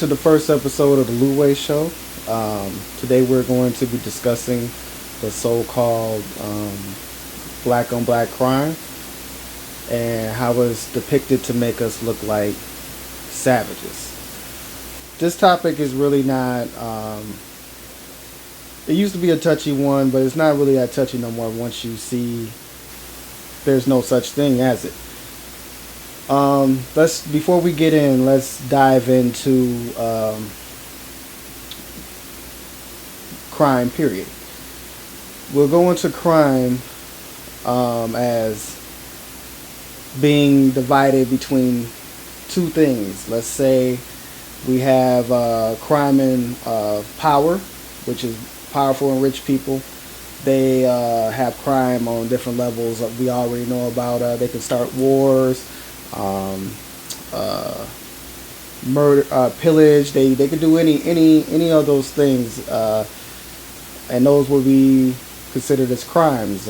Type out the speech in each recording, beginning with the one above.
to the first episode of the Luwei Show. Today we're going to be discussing the so-called black on black crime and how it's depicted to make us look like savages. This topic is really not, it used to be a touchy one, but it's not really that touchy no more once you see there's no such thing as it. Before we get in, let's dive into crime, period. We'll go into crime as being divided between two things. Let's say we have crime and power, which is powerful and rich people. They have crime on different levels. We already know about. They can start wars, murder, pillage. They can do any of those things, and those will be considered as crimes.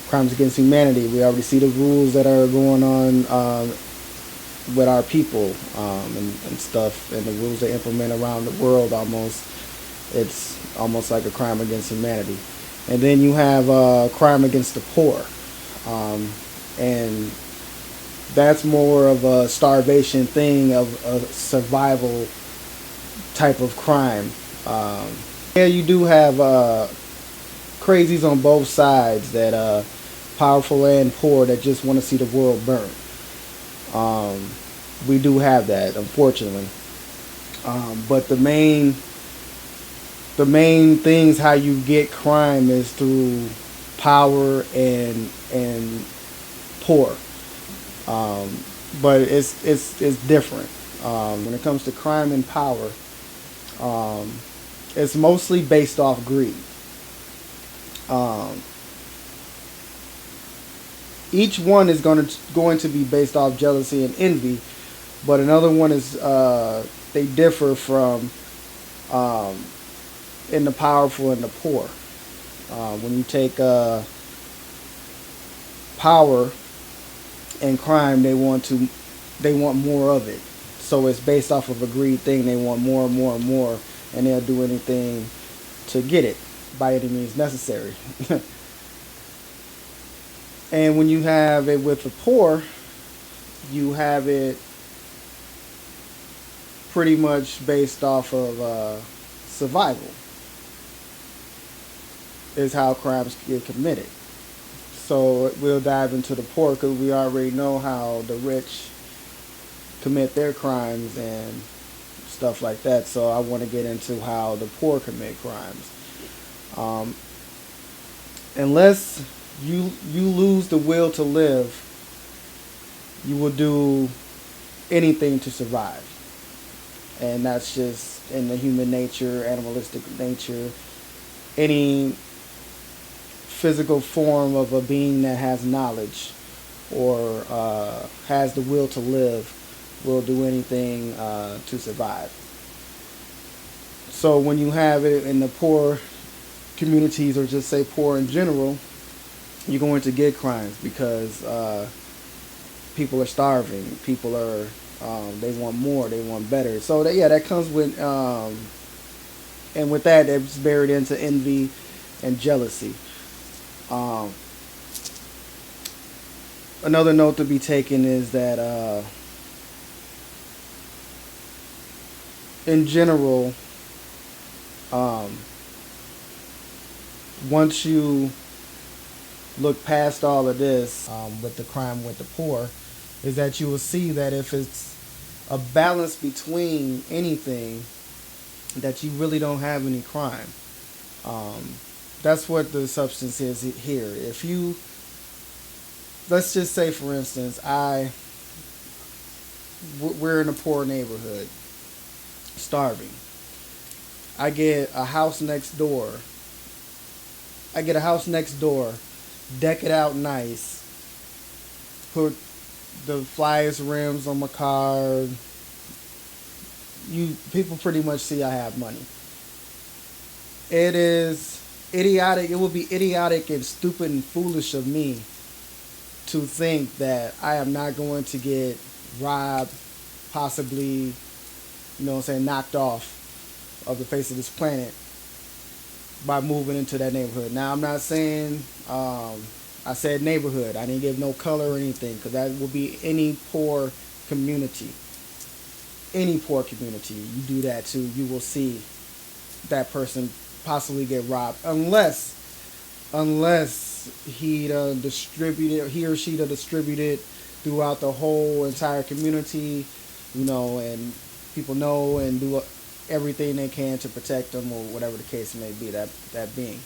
Crimes against humanity. We already see the rules that are going on with our people and stuff, and the rules they implement around the world. It's almost like a crime against humanity. And then you have crime against the poor, and that's more of a starvation thing, of a survival type of crime. Yeah, you do have crazies on both sides, that powerful and poor, that just want to see the world burn. We do have that, unfortunately. But the main things how you get crime is through power and poor. But it's different. When it comes to crime and power, it's mostly based off greed. Each one is going to be based off jealousy and envy, but another one is they differ from in the powerful and the poor. When you take power and crime, they want more of it. So it's based off of a greed thing. They want more and more and more, and they'll do anything to get it by any means necessary. And when you have it with the poor, you have it pretty much based off of survival, is how crimes get committed. So we'll dive into the poor, because we already know how the rich commit their crimes and stuff like that. So I want to get into how the poor commit crimes. Unless you lose the will to live, you will do anything to survive. And that's just in the human nature, animalistic nature. Any physical form of a being that has knowledge or has the will to live will do anything to survive. So when you have it in the poor communities, or just say poor in general, you're going to get crimes, because people are starving. People are they want more, they want better. So that comes with and with that, it's buried into envy and jealousy. Another note to be taken is that in general, once you look past all of this, with the crime with the poor, is that you will see that if it's a balance between anything, that you really don't have any crime. That's what the substance is here. If you, let's just say, for instance, we're in a poor neighborhood, starving. I get a house next door, deck it out nice, put the flyest rims on my car. People pretty much see I have money. It is idiotic. It would be idiotic and stupid and foolish of me to think that I am not going to get robbed, possibly you know what I'm saying, knocked off of the face of this planet by moving into that neighborhood. Now, I'm not saying, I said neighborhood. I didn't give no color or anything, because that will be any poor community. Any poor community, you do that to, you will see that person possibly get robbed, unless he or she distributed throughout the whole entire community, and people know and do everything they can to protect them, or whatever the case may be. That being,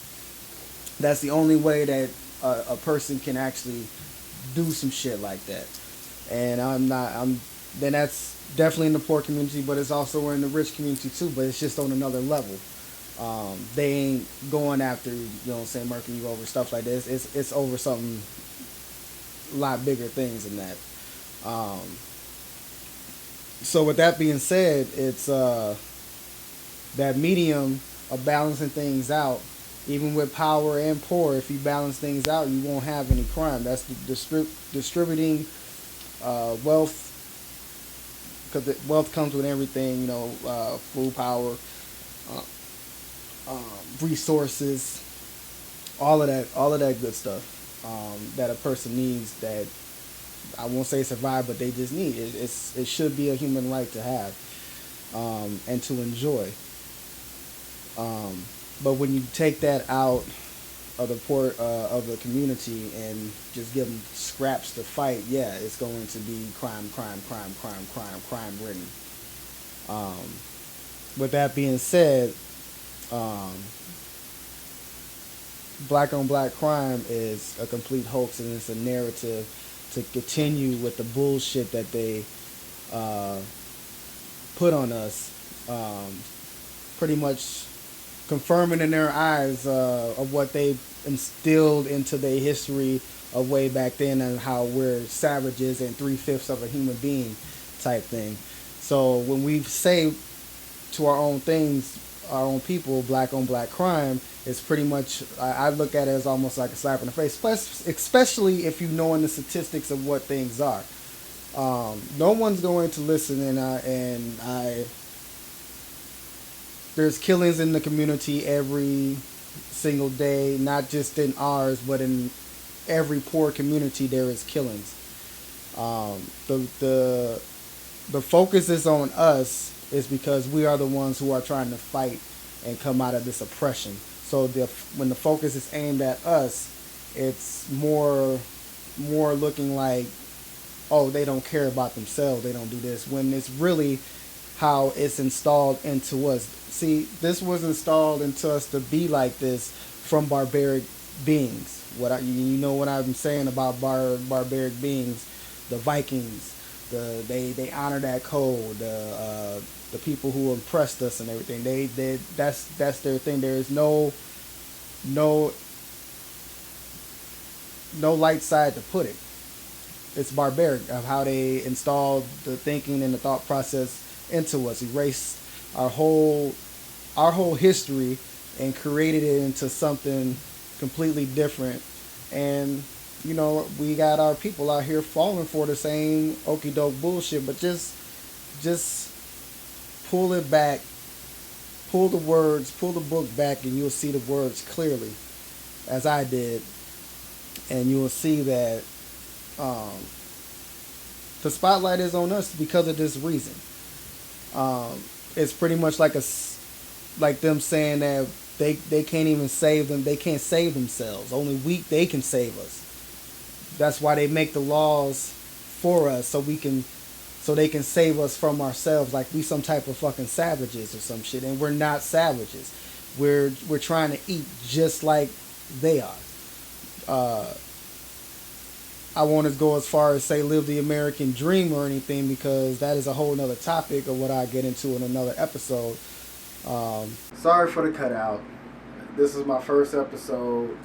that's the only way that a person can actually do some shit like that. And then that's definitely in the poor community, but it's also in the rich community too. But it's just on another level. They ain't going after, murking you over stuff like this. It's over something a lot bigger things than that. So with that being said, it's that medium of balancing things out. Even with power and poor, if you balance things out, you won't have any crime. That's distributing wealth, because wealth comes with everything. Food, power, resources, all of that good stuff that a person needs. That I won't say survive, but they just need. It should be a human right to have and to enjoy. But when you take that out of the poor of the community and just give them scraps to fight, yeah, it's going to be crime ridden. With that being said, black on black crime is a complete hoax, and it's a narrative to continue with the bullshit that they put on us, pretty much confirming in their eyes of what they instilled into their history of way back then, and how we're savages and 3/5 of a human being type thing. So when we say to our own things, our own people, black on black crime, it's pretty much, I look at it as almost like a slap in the face, especially if you know the statistics of what things are. No one's going to listen, and there's killings in the community every single day, not just in ours, but in every poor community there is killings. The focus is on us is because we are the ones who are trying to fight and come out of this oppression. So when the focus is aimed at us, it's more looking like, oh, they don't care about themselves, they don't do this, when it's really how it's installed into us. See, this was installed into us to be like this from barbaric beings. What I'm saying about barbaric beings, the Vikings, they honor that code. The people who oppressed us and everything, that's their thing. There is no light side to put it. It's barbaric of how they installed the thinking and the thought process into us, erased our whole history and created it into something completely different. And we got our people out here falling for the same okey doke bullshit. But just pull it back, pull the book back, and you'll see the words clearly, as I did, and you will see that the spotlight is on us because of this reason. It's pretty much like them saying that they can't even save them. They can't save themselves. Only they can save us. That's why they make the laws for us, so they can save us from ourselves, like we some type of fucking savages or some shit. And we're not savages. We're trying to eat just like they are. I won't go as far as say live the American dream or anything, because that is a whole nother topic of what I get into in another episode. Sorry for the cutout. This is my first episode.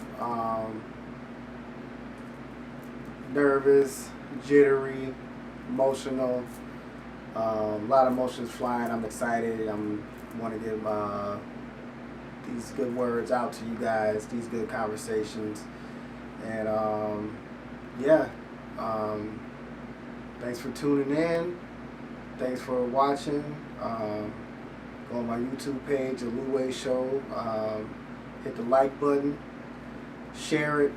Nervous, jittery, emotional. A lot of emotions flying. I'm excited. Want to give these good words out to you guys. These good conversations. And thanks for tuning in. Thanks for watching. Go on my YouTube page, The Lou Wei Show. Hit the like button, share it,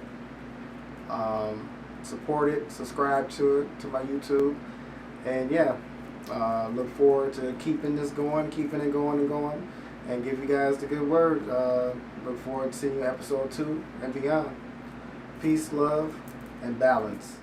support it, subscribe to it, to my YouTube. And yeah, look forward to keeping this going, keeping it going and going, and give you guys the good word. Look forward to seeing you episode 2 and beyond. Peace, love, and balance.